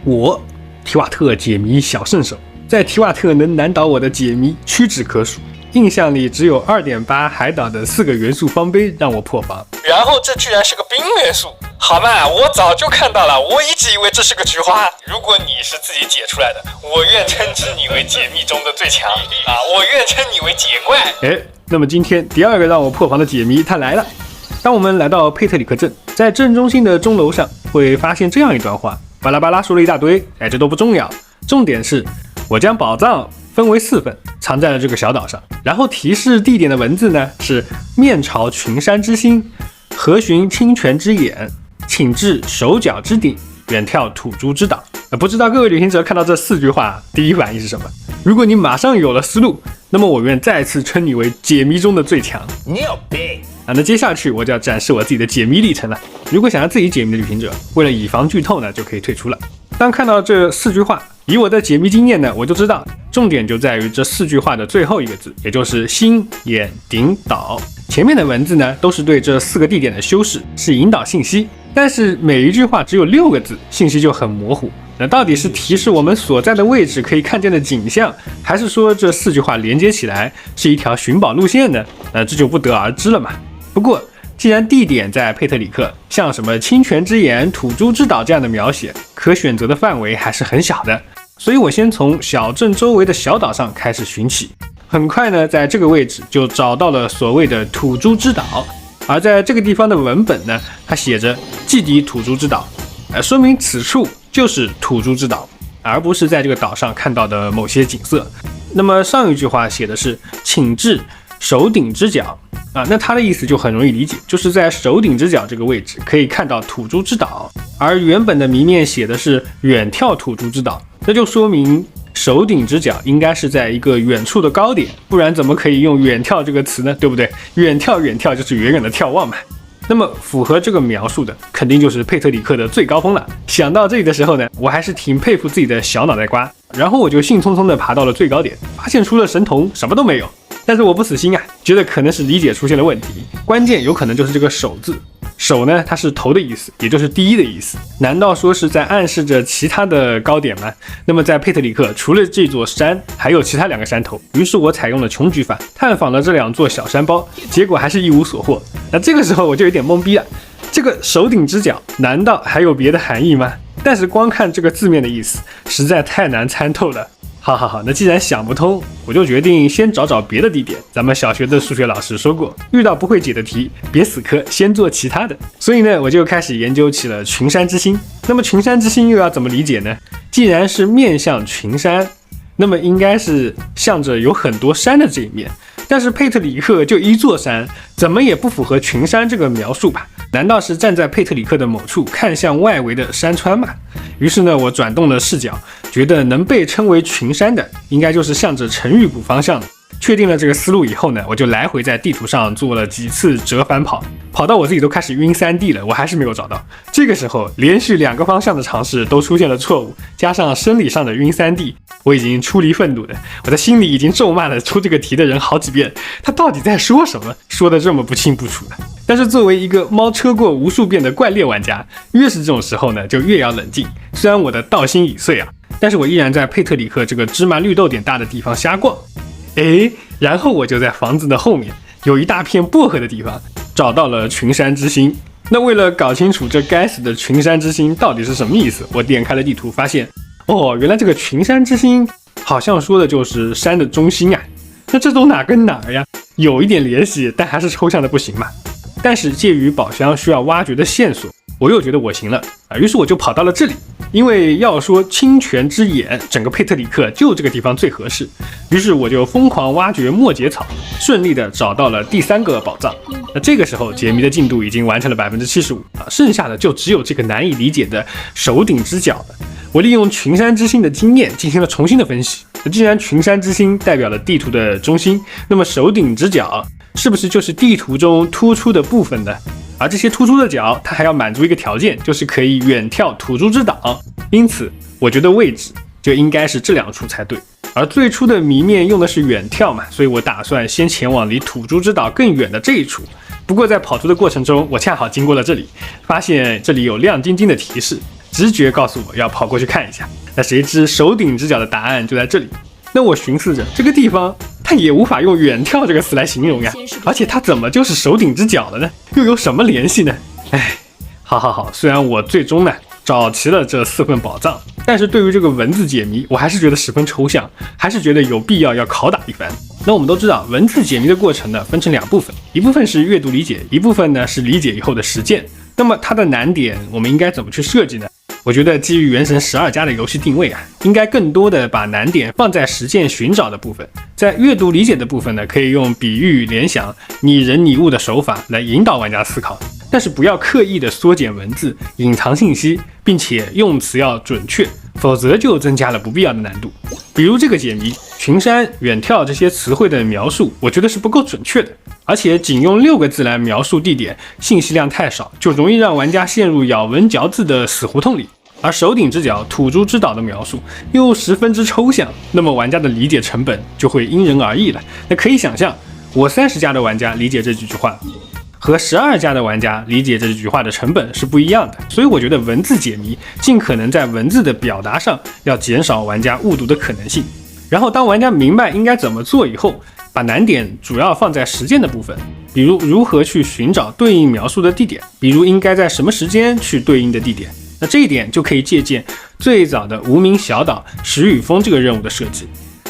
我提瓦特解谜小圣手，在提瓦特能难倒我的解谜屈指可数。印象里只有 2.8 海岛的4个元素方碑让我破防，然后这居然是个冰元素。好嘛，我早就看到了，我一直以为这是个菊花。如果你是自己解出来的，我愿称之你为解密中的最强啊！我愿称你为解怪。那么今天第2个让我破防的解谜它来了。当我们来到佩特里克镇，在镇中心的钟楼上会发现这样一段话，巴拉巴拉说了一大堆，这都不重要，重点是我将宝藏分为4份，藏在了这个小岛上。然后提示地点的文字呢是面朝群山之心，何寻清泉之眼，请至手脚之顶，远眺土珠之岛。不知道各位旅行者看到这4句话第一反应是什么？如果你马上有了思路，那么我愿再次称你为解谜中的最强。你有病啊！那接下去我就要展示我自己的解谜历程了。如果想要自己解谜的旅行者，为了以防剧透呢，就可以退出了。当看到这4句话，以我的解谜经验呢，我就知道重点就在于这4句话的最后一个字，也就是心、眼、顶、岛。前面的文字呢，都是对这4个地点的修饰，是引导信息。但是每一句话只有6个字，信息就很模糊。那到底是提示我们所在的位置可以看见的景象，还是说这4句话连接起来是一条寻宝路线呢？这就不得而知了嘛。不过既然地点在佩特里克，像什么清泉之眼、土珠之岛这样的描写，可选择的范围还是很小的，所以我先从小镇周围的小岛上开始寻起。很快呢，在这个位置就找到了所谓的土珠之岛，而在这个地方的文本呢，它写着寄抵土珠之岛，说明此处就是土珠之岛，而不是在这个岛上看到的某些景色。那么上一句话写的是请至首顶之角那它的意思就很容易理解，就是在首顶之角这个位置可以看到土珠之岛，而原本的谜面写的是远眺土珠之岛，这就说明首顶之角应该是在一个远处的高点，不然怎么可以用远眺这个词呢？对不对？远眺就是远远的眺望嘛。那么符合这个描述的肯定就是佩特里克的最高峰了。想到这里的时候呢，我还是挺佩服自己的小脑袋瓜，然后我就兴冲冲的爬到了最高点，发现除了神童什么都没有。但是我不死心觉得可能是理解出现了问题，关键有可能就是这个首字。首呢，它是头的意思，也就是第一的意思。难道说是在暗示着其他的高点吗？那么在佩特里克，除了这座山，还有其他2个山头。于是我采用了穷举法，探访了这2座小山包，结果还是一无所获。那这个时候我就有点懵逼了，这个首顶之角难道还有别的含义吗？但是光看这个字面的意思，实在太难参透了。好，那既然想不通，我就决定先找别的地点。咱们小学的数学老师说过，遇到不会解的题，别死磕，先做其他的。所以呢，我就开始研究起了群山之心。那么群山之心又要怎么理解呢？既然是面向群山，那么应该是向着有很多山的这一面。但是佩特里克就一座山，怎么也不符合群山这个描述吧？难道是站在佩特里克的某处看向外围的山川吗？于是呢，我转动了视角，觉得能被称为群山的，应该就是向着成玉谷方向的。确定了这个思路以后呢，我就来回在地图上做了几次折返跑，跑到我自己都开始晕3D 了，我还是没有找到。这个时候连续2个方向的尝试都出现了错误，加上生理上的晕3D，我已经出离愤怒的，我在心里已经咒骂了出这个题的人好几遍，他到底在说什么，说的这么不清不楚的。但是作为一个猫车过无数遍的怪猎玩家，越是这种时候呢，就越要冷静。虽然我的道心已碎但是我依然在佩特里克这个芝麻绿豆点大的地方瞎逛。然后我就在房子的后面有一大片薄荷的地方找到了群山之心。那为了搞清楚这该死的群山之心到底是什么意思，我点开了地图，发现原来这个群山之心好像说的就是山的中心那这都哪跟哪儿呀？有一点联系，但还是抽象的不行嘛。但是介于宝箱需要挖掘的线索，我又觉得我行了于是我就跑到了这里。因为要说清泉之眼，整个佩特里克就这个地方最合适，于是我就疯狂挖掘末节草，顺利的找到了第3个宝藏。那这个时候解谜的进度已经完成了75%剩下的就只有这个难以理解的首顶之角了。我利用群山之心的经验进行了重新的分析。既然群山之心代表了地图的中心，那么首顶之角是不是就是地图中突出的部分呢？而这些突出的角，它还要满足一个条件，就是可以远眺土珠之岛。因此，我觉得位置就应该是这2处才对。而最初的谜面用的是远眺嘛，所以我打算先前往离土珠之岛更远的这一处。不过在跑图的过程中，我恰好经过了这里，发现这里有亮晶晶的提示，直觉告诉我要跑过去看一下。那谁知手顶之角的答案就在这里。那我寻思着这个地方它也无法用远眺这个词来形容呀，而且它怎么就是手顶之角了呢？又有什么联系呢？哎，好，虽然我最终呢找齐了这4份宝藏，但是对于这个文字解谜，我还是觉得十分抽象，还是觉得有必要要拷打一番。那我们都知道，文字解谜的过程呢分成2部分，一部分是阅读理解，一部分呢是理解以后的实践。那么它的难点我们应该怎么去设计呢？我觉得基于原神12加的游戏定位啊，应该更多的把难点放在实践寻找的部分，在阅读理解的部分呢，可以用比喻、联想、拟人拟物的手法来引导玩家思考，但是不要刻意的缩减文字、隐藏信息，并且用词要准确，否则就增加了不必要的难度。比如这个解谜，群山、远眺这些词汇的描述，我觉得是不够准确的，而且仅用6个字来描述地点，信息量太少，就容易让玩家陷入咬文嚼字的死胡同里。而手顶之角、土著之岛的描述又十分之抽象，那么玩家的理解成本就会因人而异了。那可以想象，我30加的玩家理解这几句话和12加的玩家理解这几句话的成本是不一样的，所以我觉得文字解谜尽可能在文字的表达上要减少玩家误读的可能性。然后当玩家明白应该怎么做以后，把难点主要放在实践的部分，比如如何去寻找对应描述的地点，比如应该在什么时间去对应的地点。那这一点就可以借鉴最早的无名小岛石雨峰这个任务的设计，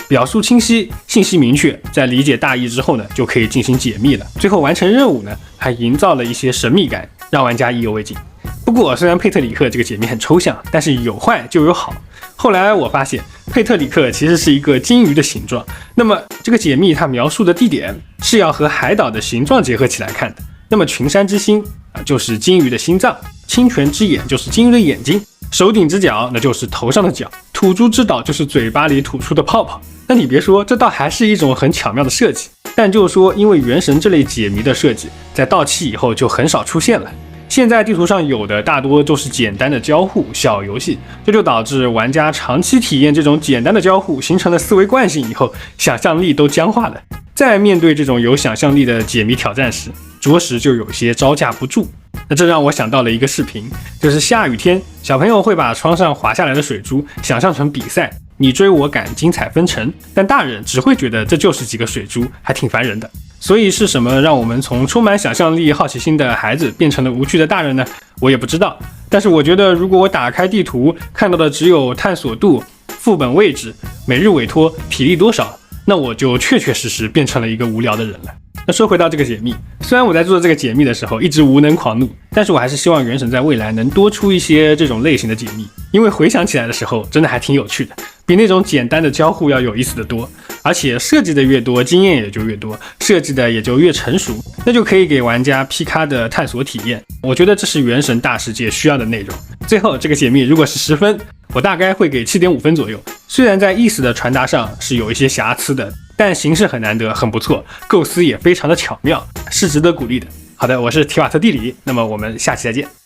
表述清晰，信息明确，在理解大意之后呢，就可以进行解密了。最后完成任务呢，还营造了一些神秘感，让玩家意犹未尽。不过虽然佩特里克这个解谜很抽象，但是有坏就有好。后来我发现佩特里克其实是一个金鱼的形状，那么这个解密它描述的地点是要和海岛的形状结合起来看的。那么群山之心就是金鱼的心脏，清泉之眼就是金鱼的眼睛，手顶之角那就是头上的角，土著之岛就是嘴巴里吐出的泡泡。那你别说，这倒还是一种很巧妙的设计。但就是说，因为原神这类解谜的设计在到期以后就很少出现了，现在地图上有的大多都是简单的交互小游戏，这就导致玩家长期体验这种简单的交互形成了思维惯性以后，想象力都僵化了，在面对这种有想象力的解谜挑战时，着实就有些招架不住。那这让我想到了一个视频，就是下雨天小朋友会把窗上滑下来的水珠想象成比赛，你追我赶，精彩纷呈，但大人只会觉得这就是几个水珠，还挺烦人的。所以是什么让我们从充满想象力好奇心的孩子变成了无趣的大人呢？我也不知道，但是我觉得如果我打开地图看到的只有探索度、副本位置、每日委托、体力多少，那我就确确实实变成了一个无聊的人了。那说回到这个解密，虽然我在做这个解密的时候一直无能狂怒，但是我还是希望原神在未来能多出一些这种类型的解密，因为回想起来的时候真的还挺有趣的，比那种简单的交互要有意思的多，而且设计的越多，经验也就越多，设计的也就越成熟，那就可以给玩家 P 咖的探索体验。我觉得这是原神大世界需要的内容。最后这个解密如果是10分，我大概会给7.5分左右，虽然在意思的传达上是有一些瑕疵的，但形式很难得，很不错，构思也非常的巧妙，是值得鼓励的。好的，我是提瓦特地理，那么我们下期再见。